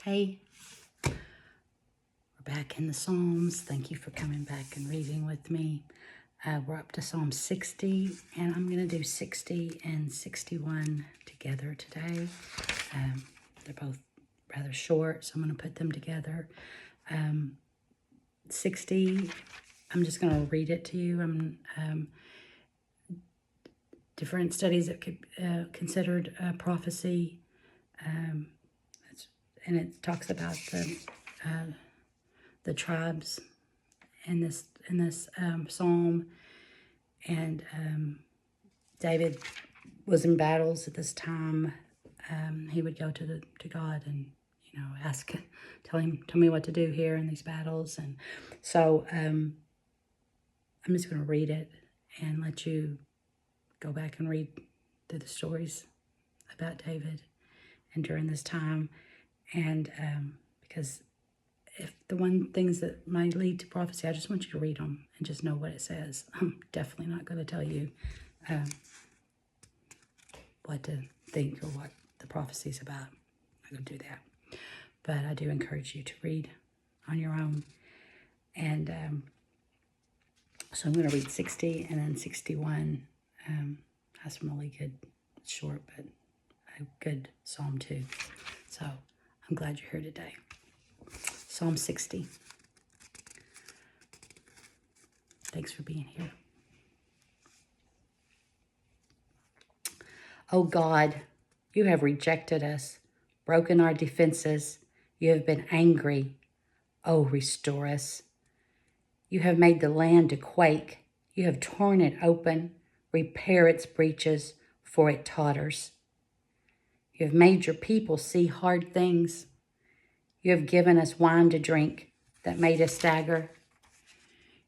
Hey, we're back in the Psalms. Thank you for coming back and reading with me. We're up to Psalm 60, and I'm going to do 60 and 61 together today. They're both rather short, so I'm going to put them together. 60, I'm just going to read it to you. Different studies that could considered prophecy, and it talks about the tribes in this psalm. And David was in battles at this time. He would go to God and tell me what to do here in these battles. And so I'm just going to read it and let you go back and read through the stories about David and during this time. And because if the one things that might lead to prophecy, I just want you to read them and just know what it says. I'm definitely not going to tell you what to think or what the prophecy is about. I'm not going to do that. But I do encourage you to read on your own. And so I'm going to read 60 and then 61. Has some really good, short, but a good psalm too. So I'm glad you're here today. Psalm 60. Thanks for being here. O God, you have rejected us, broken our defenses. You have been angry. Oh, restore us. You have made the land to quake. You have torn it open. Repair its breaches, for it totters. You have made your people see hard things. You have given us wine to drink that made us stagger.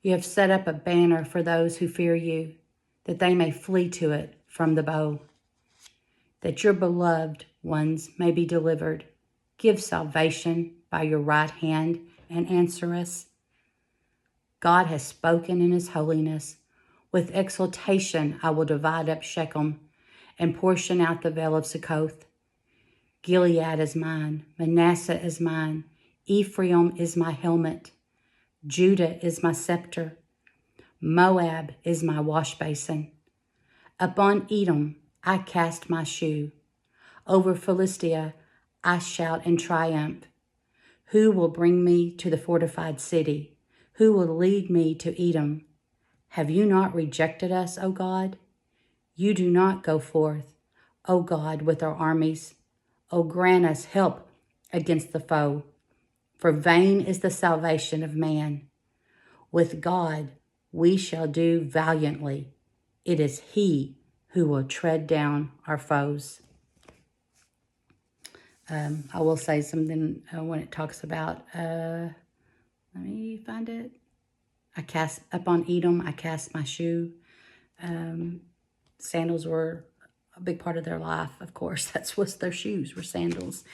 You have set up a banner for those who fear you, that they may flee to it from the bow. That your beloved ones may be delivered. Give salvation by your right hand and answer us. God has spoken in his holiness. With exultation I will divide up Shechem and portion out the vale of Succoth. Gilead is mine, Manasseh is mine, Ephraim is my helmet, Judah is my scepter, Moab is my wash basin. Upon Edom I cast my shoe, over Philistia I shout in triumph. Who will bring me to the fortified city? Who will lead me to Edom? Have you not rejected us, O God? You do not go forth, O God, with our armies. O grant us help against the foe, for vain is the salvation of man. With God we shall do valiantly. It is he who will tread down our foes. I will say something when it talks about, let me find it. I cast upon Edom, I cast my shoe. Sandals were a big part of their life, of course. That's what their shoes were, sandals.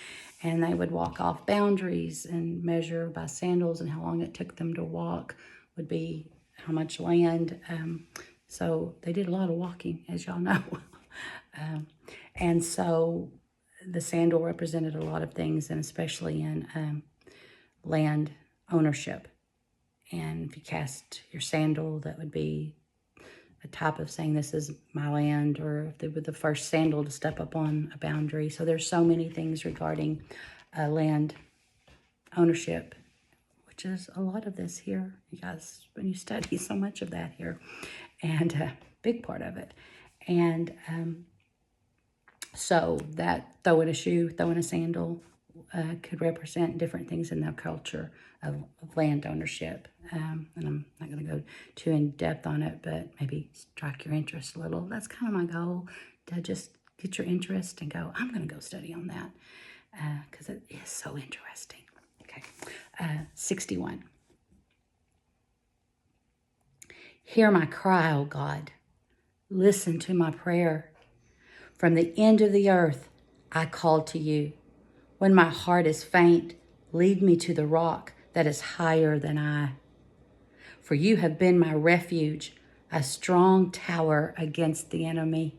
And they would walk off boundaries and measure by sandals, and how long it took them to walk would be how much land. So they did a lot of walking, as y'all know. And so the sandal represented a lot of things, and especially in land ownership. And if you cast your sandal, that would be a type of saying, this is my land, or if they were the first sandal to step up on a boundary. So there's so many things regarding land ownership, which is a lot of this here, you guys, when you study so much of that here, and a big part of it. And so that throwing a shoe, throwing a sandal could represent different things in their culture of land ownership. And I'm not going to go too in depth on it, but maybe strike your interest a little. That's kind of my goal, to just get your interest and go, I'm going to go study on that because it is so interesting. Okay, 61. Hear my cry, O God. Listen to my prayer. From the end of the earth, I call to you. When my heart is faint, lead me to the rock that is higher than I. For you have been my refuge, a strong tower against the enemy.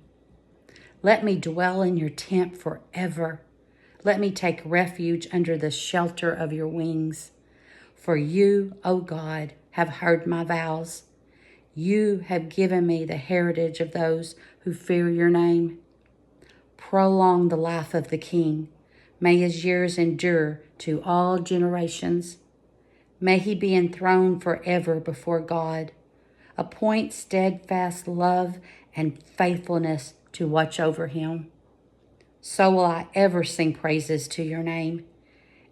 Let me dwell in your tent forever. Let me take refuge under the shelter of your wings. For you, O God, have heard my vows. You have given me the heritage of those who fear your name. Prolong the life of the king. May his years endure to all generations. May he be enthroned forever before God. Appoint steadfast love and faithfulness to watch over him. So will I ever sing praises to your name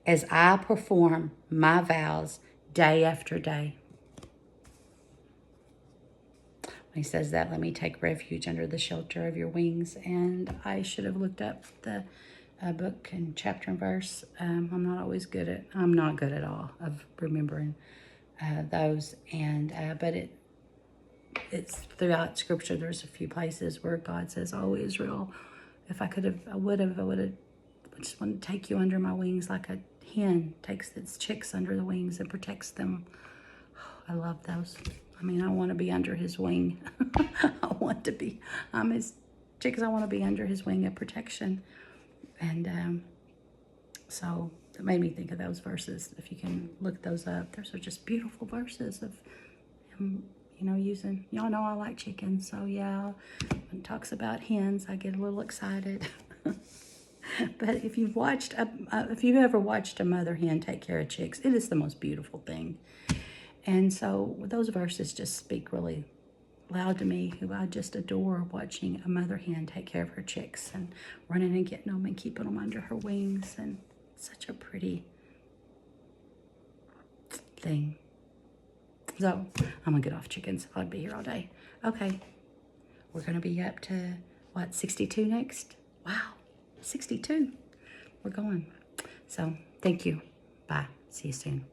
as I perform my vows day after day. When he says that, let me take refuge under the shelter of your wings. And I should have looked up the book and chapter and verse. I'm not good at all of remembering those. And but it's throughout Scripture. There's a few places where God says, "Oh, Israel, if I could have, I would have. I just want to take you under my wings like a hen takes its chicks under the wings and protects them." I love those. I mean, I want to be under his wing. I'm his chicks. I want to be under his wing of protection. And so it made me think of those verses. If you can look those up, those are just beautiful verses of him, using, y'all know I like chickens. So yeah, when it talks about hens, I get a little excited. But if you've ever watched a mother hen take care of chicks, it is the most beautiful thing. And so those verses just speak really loud to me, who I just adore watching a mother hen take care of her chicks and running and getting them and keeping them under her wings. And such a pretty thing. So I'm going to get off chickens. I'd be here all day. Okay. We're going to be up to, 62 next? Wow. 62. We're going. So thank you. Bye. See you soon.